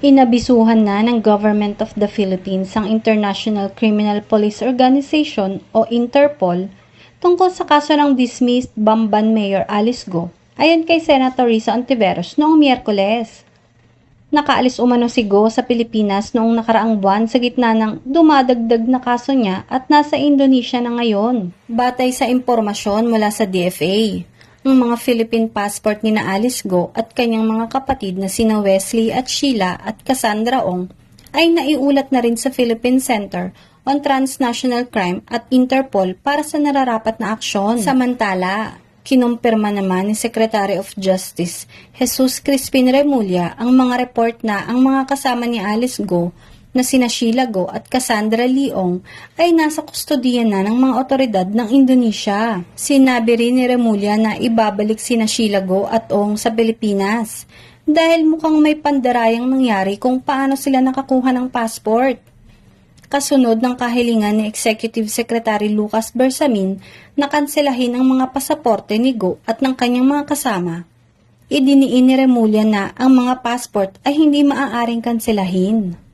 Inabisuhan na ng Government of the Philippines ang International Criminal Police Organization o Interpol tungkol sa kaso ng dismissed Bamban Mayor Alice Go ayon kay Senator Risa Ontiveros noong Miyerkules. Nakaalis umano si Go sa Pilipinas noong nakaraang buwan sa gitna ng dumadagdag na kaso niya at nasa Indonesia na ngayon. Batay sa impormasyon mula sa DFA, ang mga Philippine passport ni na Alice Go at kanyang mga kapatid na sina Wesley at Sheila at Cassandra Ong ay naiulat na rin sa Philippine Center on Transnational Crime at Interpol para sa nararapat na aksyon. Samantala, kinumpirma naman ni Secretary of Justice Jesus Crispin Remulla ang mga report na ang mga kasama ni Alice Go na sina Sheila Go at Cassandra Leong ay nasa kustodiya na ng mga otoridad ng Indonesia. Sinabi rin ni Remulla na ibabalik sina Sheila Go at Ong sa Pilipinas dahil mukhang may pandarayang nangyari kung paano sila nakakuha ng passport. Kasunod ng kahilingan ni Executive Secretary Lucas Bersamin na kanselahin ang mga pasaporte ni Go at ng kanyang mga kasama, idiniin ni Remulla na ang mga passport ay hindi maaaring kanselahin.